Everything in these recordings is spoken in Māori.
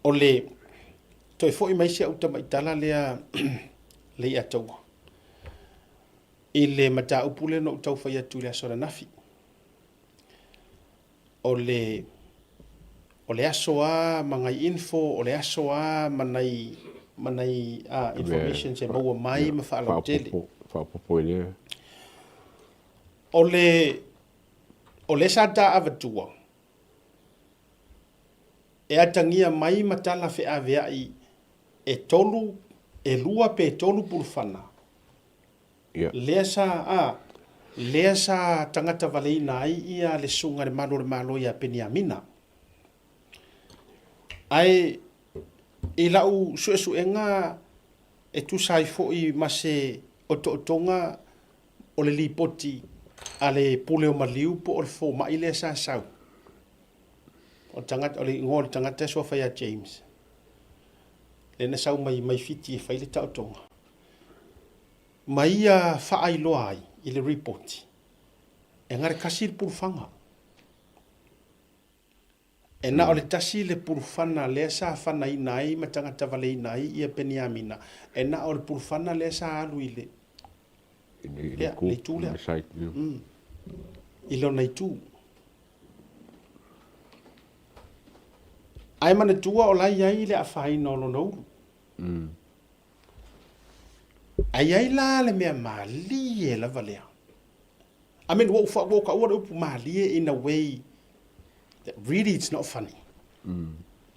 o le toi foi mai se uta mai tala lea le ia tau i le mata upule no tau fai atu le asora nafi o le aso a mangai info o le aso a manai information se maua mai ma fa ala tele o le sa ta avatua e atangia mai matala fe avea i e tolu e lua pe tolu pulfana lea sa tangata valeina ai ia le sunga le malo ia Peniamina ai i lau suenga e tu sai foi ma se otonga o le lipoti a le puleo maliu po o le fo ma i le sa sau o tangata o le ngol tangata so fa ya James le na sau mai fiti e fai le tautonga mai a fa ai loai i le report e ngare kasir pulfanga e na o le tasi le pulfana le sa fana i nai ma tangata vale i nai ia Peniamina e na o le pulfana le sa alu i le le tu le i lo nei tu ai mana tua o lai ai le afai no no ai la le mea mali e la valea I mean what up mali in a way that really it's not funny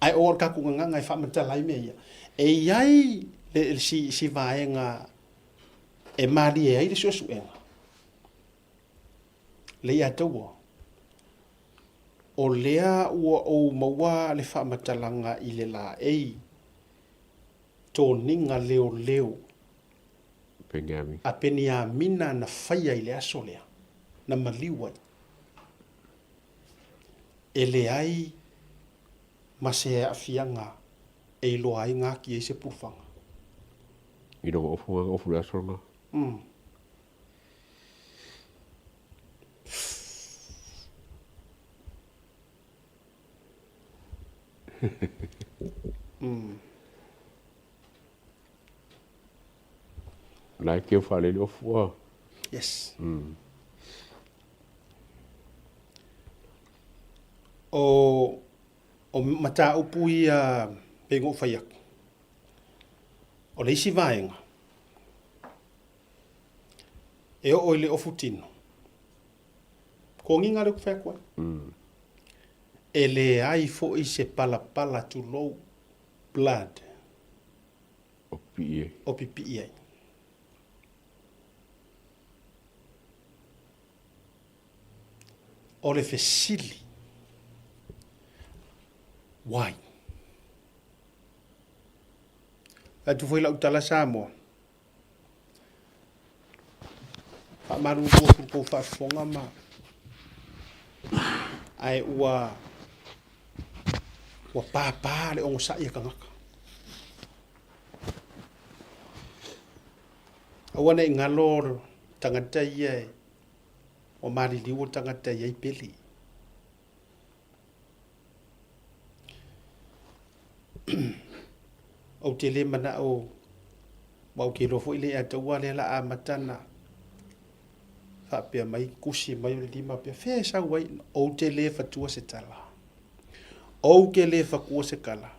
ai o ka ku nga ngai fa mata lai me ia e ai le si vaenga e mali e ai le so suenga le ia tau o lea ua o maua le whamatalanga i le la ei tō ninga leo a Peniamina na whaia i le aso lea na maliwai e le ai ma se a fianga e lo ai ngā ki e se pufanga i rongo ofu le aso nga Lai ke fale le ofu yes o mata upu ia pengo whaiak o le isi vaenga e o le ofu tino ko nginga le kufekwa e le ai fo i se pala tu low blood o pipi ai o le fesili why tu foi la utala samo fa maru ko fa fonga ma ai ua papa le o sa ia kanga awana ngalor tangata ia o mari liwo tangata ia peli o tele mana o mau ke lofo ile ata wale la amatana fa pe mai kusi mai le ma pe fe sa wai o tele fa tua se tala o ke le fa ku se kala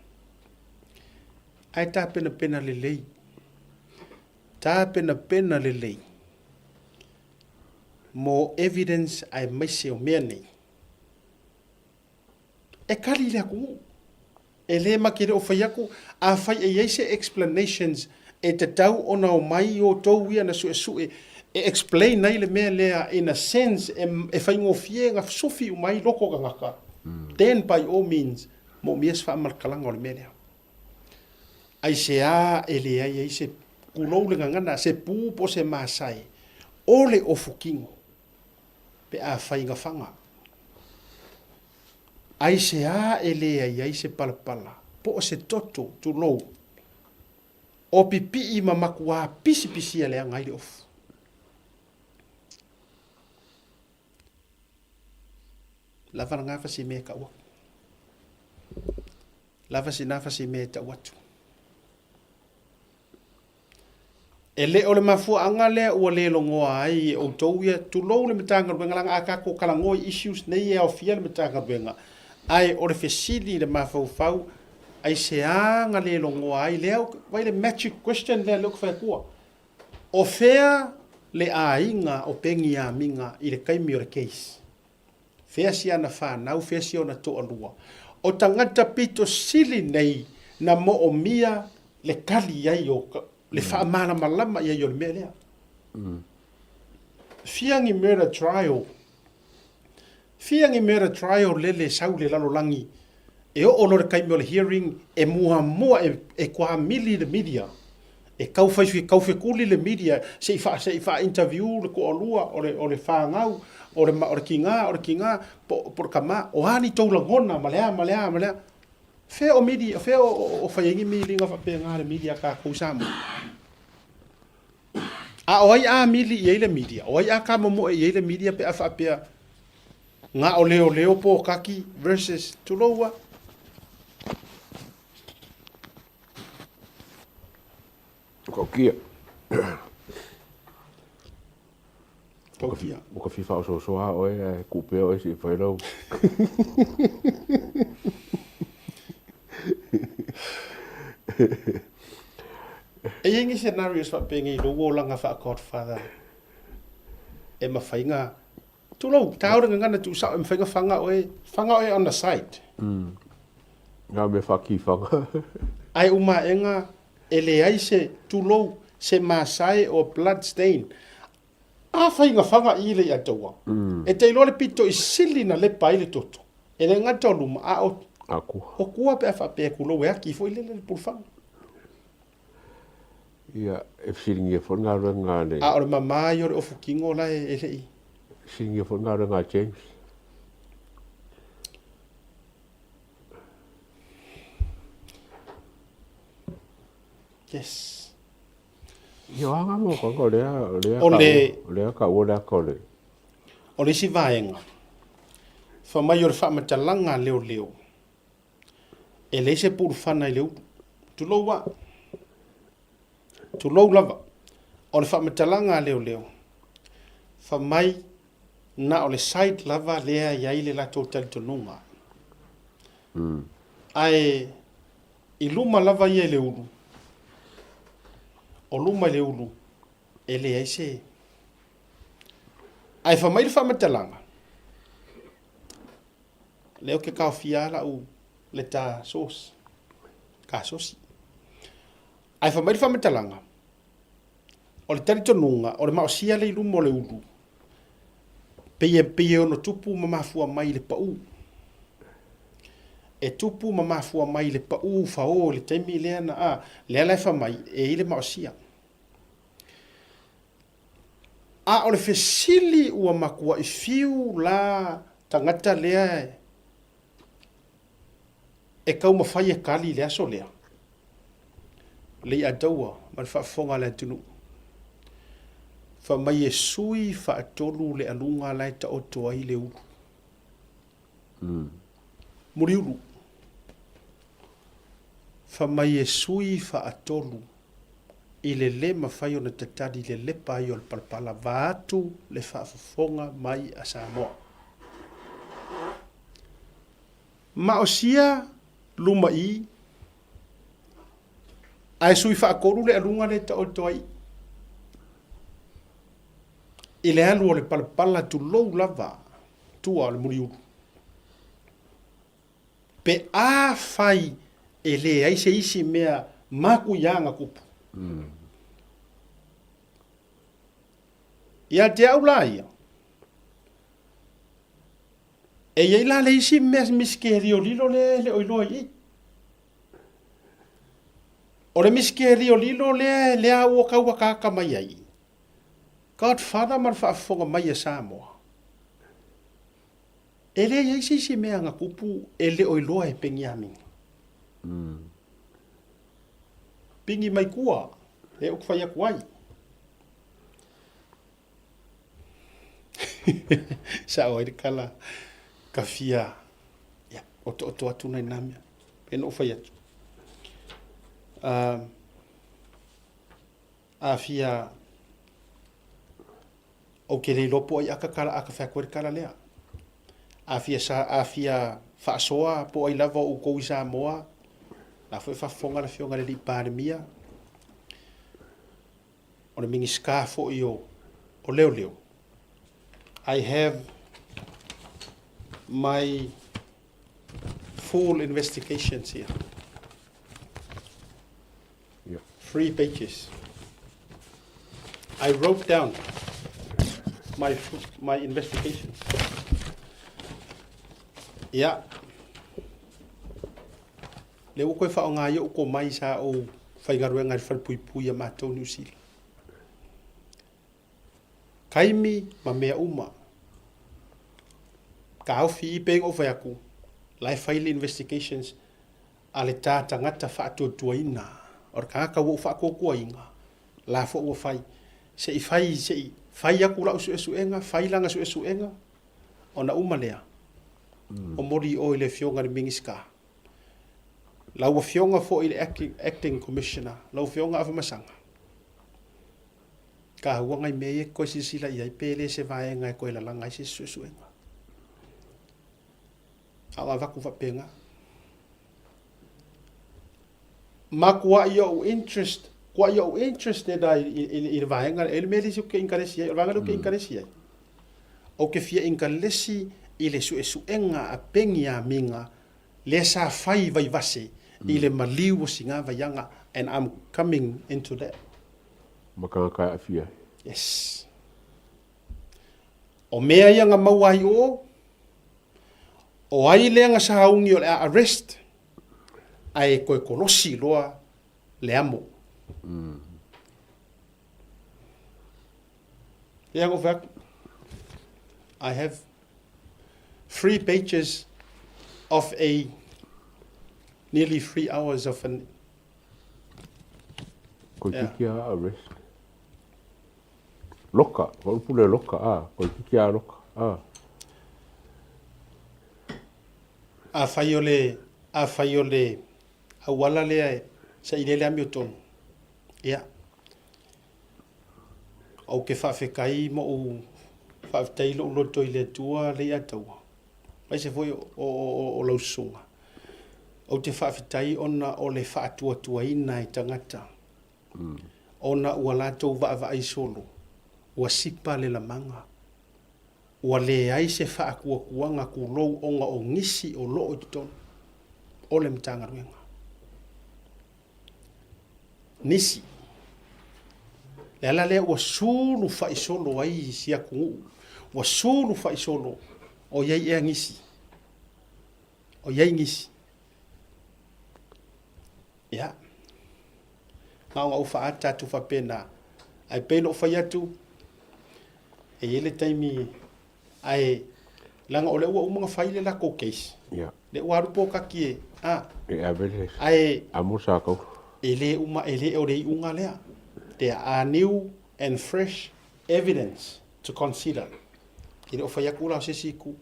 ai ta pena le lei ta pena le lei mo evidence ai mai se o meni e kali le ku e le makere o whaiaku a whai e yeise explanations e te tau ona o mai o tau ia na sue e explain nei le mea lea in a sense e whaingo fienga sofi o mai loko ngaka then by all means mo mias wha amalkalanga o le mea lea ai se a e le ai se kulou le ngana se pupo se masai o le o fukingo pe a whainga whanga ai se a e le ai se palapala po o se toto tu lo o pipi i mamakua pisi ale ngai le of la vanga fa si me ka wa lava sinafa si me ta watu ele ole mafua anga le o le longoa ai o touia tu lo le mitanga benga aka ko kala ngoi issues nei e ofia le mitanga benga ai o le fesili le mafau fau ai se anga le longoa ai le vai le magic question le look fa kua o fea le ainga o pengi a minga i le kaimi o le case fea si ana fa nau fea si ona to alua o tangata pito sili nei na mo o mia le kali ai o le fa mana malama ia yo le mele fiangi murder trial le sau le lalo langi e o ono le kaimi o le hearing e mua e kwa mili le media e kau fai kuli le media se fa interview le ko olua o le fa ngau o le kinga por kama o ani to la ngona malea fe o media fe o fai ngi mili nga fa pe nga le media ka ko samu a oi a mili ye le media oi a ka mo ye le media pe afa pe nga o leo po kaki versus tulowa ko kia Kokia. o ka fifa o so a o e ku pe o si fai lo e yengi scenarios fa pengi lo wo langa fa godfather e ma fainga tulo tau nga na tu sa em fanga oe on the side nga me fa ki fa ai uma enga ele ai se tulo se masai o blood stain a fainga fanga i le atoa e te lo le pito i sili na le pai le toto e le ngata o luma a o aku o kua pe fa pe kulo we aki foi le pulfanga ia e feeling e fo nga nga ne a o mama yo o fukingo la e le feeling e fo nga nga James yes yo anga mo ko le ka o le ko le o le si vaenga fa mai o fa matalanga leo e le se pur fana i leo tu lo lava o le fa matalanga leo fa mai na o le side lava lea ia ile la total tonunga ai i luma lava ia le ulu o luma le ulu e le ai se ai fa mai le fa matalanga leo ke ka fiala u le ta sos ka sosi ai fa mai le fa matalanga o le tari tonunga o le maosia le luma o le ulu pe no tupu mamafua mai le pau e tupu mamafua mai le pau fa o le taimi le na a le ala fa mai e ile maosia a o le fesili ua makua i fiu la tangata lea e kau mawhai e kali lea so lea le i adaua ma le whaafonga le tunu fa mai e sui fa atolu le alunga lai ta o toa i le ulu muri ulu fa mai e sui fa atolu i le mawhai o na tatadi le lepa i o le palapala vātu le whaafonga mai a Samoa ma o sia luma i ai sui fa akoru le alunga le ta o toa i le alu o le palapala tu lou lava tua o le muri ulu pe a fai e le ai se isi mea maku ianga kupu ia te au la ia e iei la le isi mea miskeri o lilo le oiloa i o le miskeri o lilo le a ua kaua kaka mai ai Godfather man whaafonga mai a Samoa. E le iei si mea ngā kupu e le oiloa e pengi amin. Pingi mai kua, e ok whai aku ai. Sa o ere kala ka fia, o to atu nei namia. en o fai atu. A fia o ke le lopo i aka kala aka whea koe kala lea. A fia whaasoa po ai lava o kou isa moa, na fwe whafonga la fionga le li pāremia, o le mingi ska fo i o leo leo. I have my full investigations here. Yeah. 3 pages. I wrote down my investigations. Yeah. Le o koe whao ngā ia o ko mai sa o whaigarua ngai whalpui pui a mātou New Zealand. Kaimi ma mea uma. Ka hauwhi i pēng o whaiaku. Lai whaile investigations a le tā tangata whaatua tuaina. Or ka ngaka wo whaakokua inga. La fo ua whai. Se i whai aku lau su esu enga, whai langa su esu enga. O na uma lea. O mori o ile fionga ni mingiska. Lau wa fionga fo ile acting commissioner. Lau fionga awa masanga. Ka hua ngai meye koe sisila i ai pele se vae ngai koe la langai se su esu enga. Awa waku wapenga. Ma kua yo interest, kua yo interested i vaenga, ele mele si ke inkaresi ai, vanga lo ke inkaresi ai. O ke fia inkalesi i le su esu enga a pengi a minga, le sa fai vai vase, i le maliu o singa vaianga, and I'm coming into that. Makanga kai afia. Yes. O mea ianga mauai o ai leanga sa haungi o le arrest, ai koe kolosi loa le amo. Leanga whak, I have 3 pages of nearly 3 hours of an... Koe tikia arrest. Loka, koe upule loka, koe tikia loka, A whai o le awala lea sa i lele ami o tonu. Ia. Au ke whawhekai mo o whawhetai lo loto i le tua le ataua. Mai se foi o lausunga. Au te whawhetai ona o le whaatua tua ina i tangata. Ona ua lātou wa ai solo. Ua sipa le la manga. Ua le ai se whaakua kuanga ku lou onga o ngisi o loo i tonu. O le mtanga ruenga. Nisi. Le ala lea ua sulu whai solo ai si a kungu. Ua sulu whai solo o iei ea ngisi. O iei ngisi. Ia. Ngā uwha ata tu whapena. Ai pēno whai atu. E ele taimi ai langa ole ua umanga whaile la ko case. Yeah. Le ua rupo kaki e. E avele. Ai. Amusa kau. Ele o rei unga lea. There are new and fresh evidence to consider. Ile o whai aku lau se siku.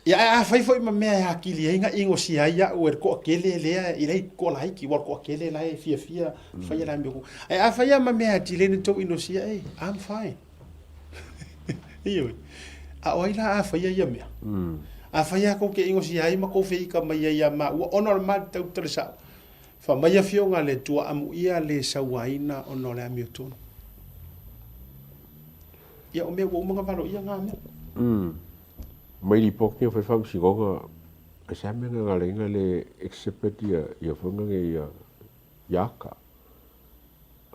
Ia a whai ma mea e hakili e inga ingo si aia o ko akele lea i rei ko la hiki war ko akele la e fia whai la mbeku. A whai ma mea tile ni tau ino si ai, I'm fine. Iyo. A oila a whai ia mea. A whai ako ke ingo si ai ma ko whika mai ia ma ua honor ma tau tare sao. Fa mai a fionga le tua amu ia le sawaina o no le ami o tonu. Ia o mea ua umanga valo ia ngā mea. Mai li poki o whaiwham si gonga a samenga ngā renga le excepet ia whunga nge iaka.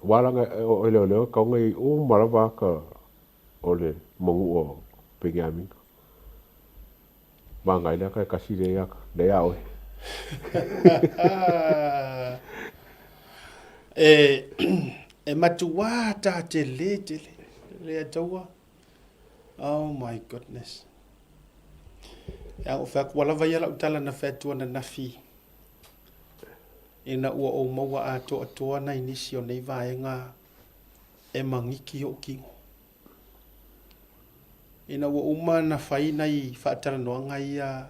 Walanga o leo leo kaunga i o marawaka o le mongu o pengi aminga. Mangai lea kai kasi le iaka, le ia oe. E matua ta te le ataua. Oh my goodness. Ya o fa wala vai ala utala na fetua na nafi. Ina ua o maua ato na inisi o nei vaenga e mangiki o kingo. Ina ua uma na faina i whaatara noanga ia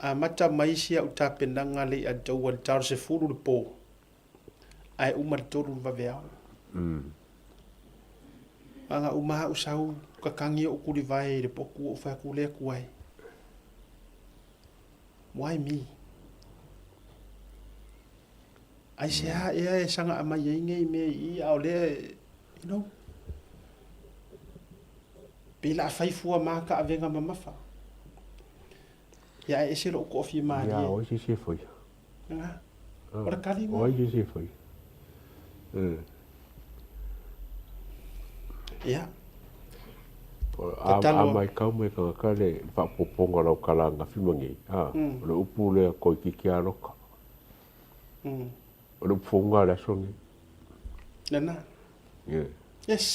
a mata mai sia uta penanga le a tau al tar se furu le po ai uma toru va vea anga uma usau ka kangi o kuri vai le poku o fa ku le kuai why me ai se ha e sanga ama yenge me I au le you know pila fai fua maka avenga mamafa ya ese lo ko fi ma ya o se foi ora kali o se foi ya a mai ka mai ka le pa poponga lo kala nga fimangi le upu le ko ki ki aloka le fonga la songi nana yes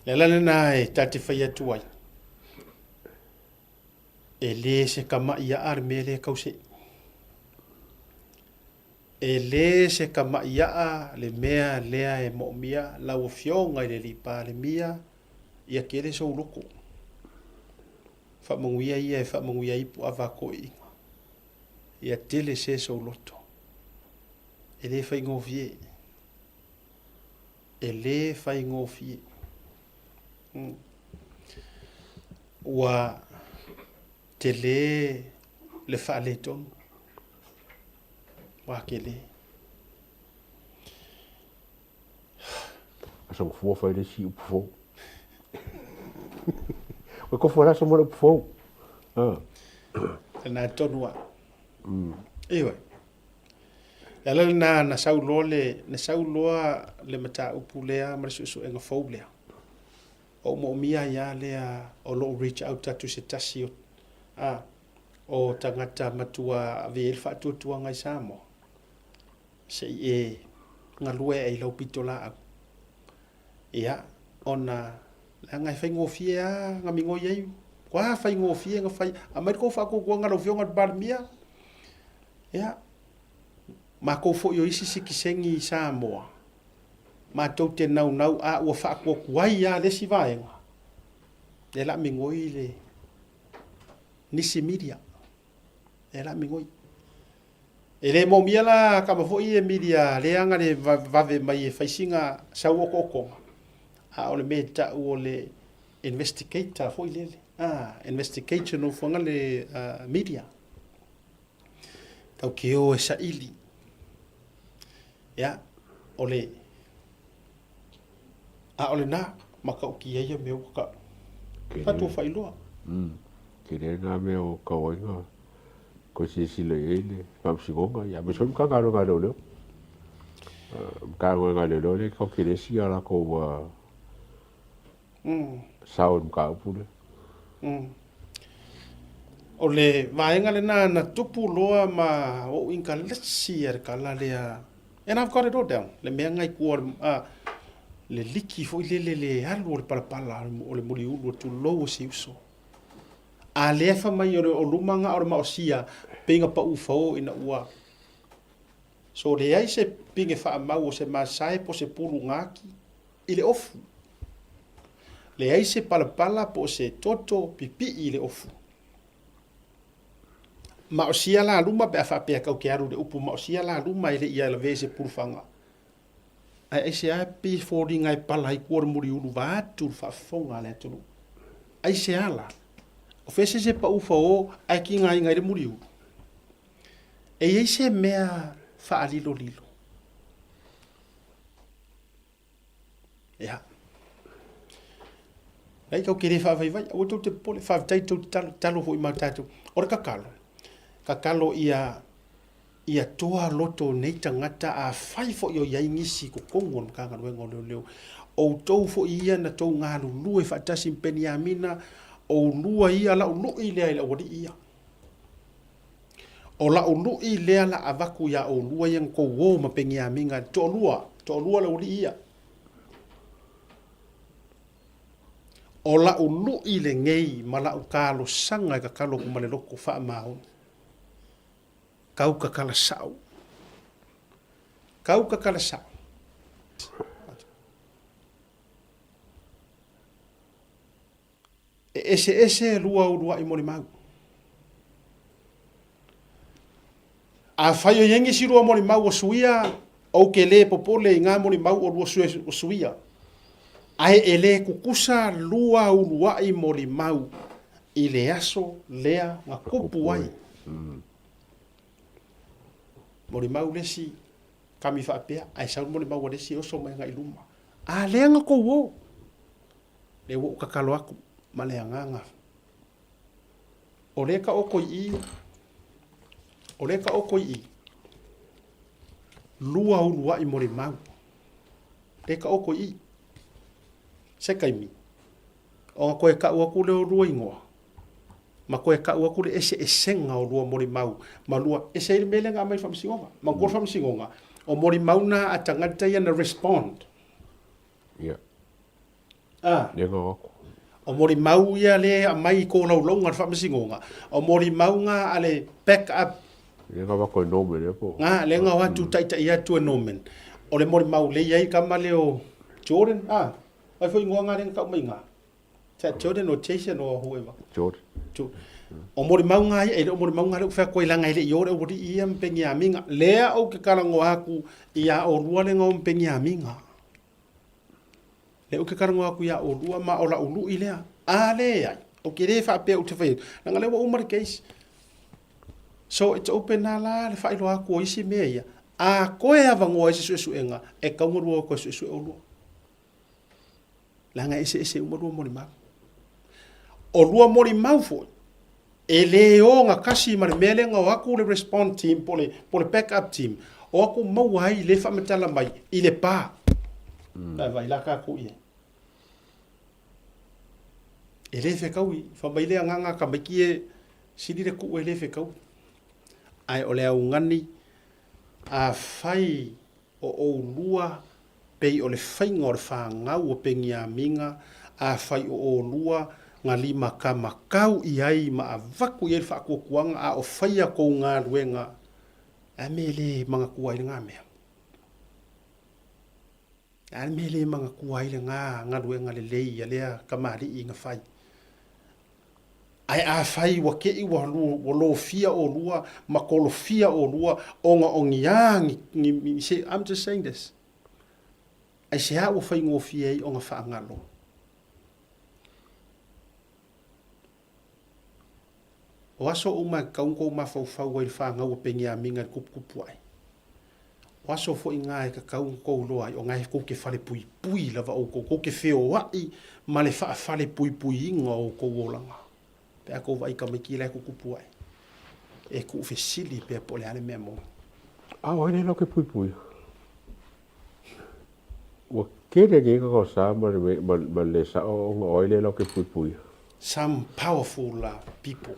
Lela na e tati fai atu ai. E le se kama ia ar mele kause. E le se kama ia le mea lea e mo mia la o fionga le lipa le mia ia kere so loko. Fa monguia ia e fa monguia ipu ava koi. Ia tele se so loto. E le fai ngofie. E le fai ngofie. Wa te le fa le ton wa ke le aso fo fa le si fo ko fo la so mo fo na tonua ewe ala na saulo le mata upulea marsu enga foulea o mo mia ya le o lo reach out to se tasio o tangata matua ve fa tu ngai samo se e ngalue e lo pitola ia ona la ngai fa ngofia nga mingo ye kwa fa ngofia nga fa amai ko fa ko nga lo vionga barmia ia ma ko fo yo isi sikisengi samo ma tau te nau a ua wha kua kuai a le si vaenga. E la mingoi le nisi media. E la mingoi. E le mo mia la kama fo i e media le anga le vave mai e whaisinga sau oko okonga. A o le me ta o le investigator fo i lele. Investigation o fonga le media. Kau ke o e sa ili. Ya, o le ole na maka o ki ia me o ka tu fai loa ke le na me o ka oinga ko si le ele pa si gonga ya me so ka ga lo ka nga le ko ke le si ala ko wa saun ka pule ole vaenga le na tupu loa ma o inka letsi er kala le and I've got it all down le me ngai ku le liki fo le alu o le palapala o le muri ulu tu lo si uso a le fa mai o lumanga o ma osia pinga pa ufo ina ua so le ai se pinga fa ma o se masai po se pulu ngaki ile ofu le ai se palapala po se toto pipi ile ofu ma osia la luma pe fa pe ka ke aru de upu ma osia la luma ile ia le vese pulfanga ai se a pi fori ngai pala i kuor muri ulu va tu fa fonga le tu ai se ala o fese se pa ufa o ai ki ngai muri ulu e ai se mea fa alilo lilo ya ai ka kere fa vai o tu te pole fa tai tu talo ho i matatu o kakalo ia toa loto nei tangata a fai fo yo ia ingisi ko kongon kanga wengo leo o tou fo ia na tou ngalu lue fa tasi peniamina o lua ia la ulu ile o di ia o la ulu ile la avaku ya o lua yang ko wo ma peniaminga to lua la uli ia o la ulu ile ngei mala ukalo sanga ka kalo kumale loko fa mao kau kakala sau. E ese lua urua I mori mau. A whai o yengi si rua mori mau o suia, au ke le popole I ngā mori mau o rua o suia. Ai e le kukusa lua urua I mori mau, I le aso lea ngā kupu ai. Mori mau lesi, kami whaapea, ai sau mori mau lesi oso mai ngā iluma. A lea ngā kou o. Le wo kakalo aku, ma lea nganga. O le ka oko I, o le ka oko I, lua urua I mori mau. Le ka oko I, se kaimi. O ngā koe ka ua kule o rua ingoa. Ma koe ka ua kule ese esenga o rua mori mau. Ma lua ese ili mele ngā mai whamsingonga. Ma kua whamsingonga. O mori mau na a tangata ia na respond. Yeah. Nenga wako. O mori mau ia le a mai ko lau longa whamsingonga. O mori mau ngā ale back up. Nenga wako e nomen e po. Ngā le ngā watu taita ia tu e nomen. O le mori mau le iai kama leo Jordan. Ai fo ingoa ngā renga kau mai ngā. Jordan o Jason o whoever. Jordan. O mori mau ngā ia, o mori mau ngā leo whea koe langa ile i ore o wadi ia mpengi a minga. Lea au ke karango aku ia o rua le ngā mpengi a minga. Lea au ke karango aku ia o rua ma o la ulu i lea. A lea, o ke re whaapea u te whaia. Nanga lewa umari case. So it's open na la le whailo aku o isi mea ia. A koe hawa ngoa isi sue suenga, e kaungarua o koe sue sue o lua. Langa ese umarua mori mau. O lua mori mau foi. E le o ngā kasi mare mele ngā aku le respond team, po le backup team. O aku mau hai le whamatala mai, I le pā. Vai la kā ko ia. E le whekau I, whamai lea nganga ka maiki e siri le ku e le whekau. Ai o le au ngani, a whai o lua, pei o le whainga o le whangau o pengi a minga, a whai o lua, ngā lima ka makau I ai ma a vaku I e whaakuakuanga a o whaia kou ngā ruenga a me le mga kuai le ngā mea. A me le mga kuai le ngā ruenga le lei a lea kamari I ngā whai. Ai a whai wa kei wa lo fia o lua, ma kolo fia o lua, o ngā o ngiangi, I'm just saying this. Ai se hao whai ngō fia I o ngā whaangalo. O aso o mai kaunko ma fau ai whanga o pengi a minga kupu ai. O aso fo I ngā e ka kaunko loa I o ngai ko ke whale pui lava o ko ke wheo wai ma le whale pui inga o ko wolanga. Pe ako vai ka miki le kupu ai. E ku fesili pe po le ale mea mo. Wai le lo ke pui. Wa kere ke ko sa ma le sa o ngā oile lo ke pui. Some powerful people.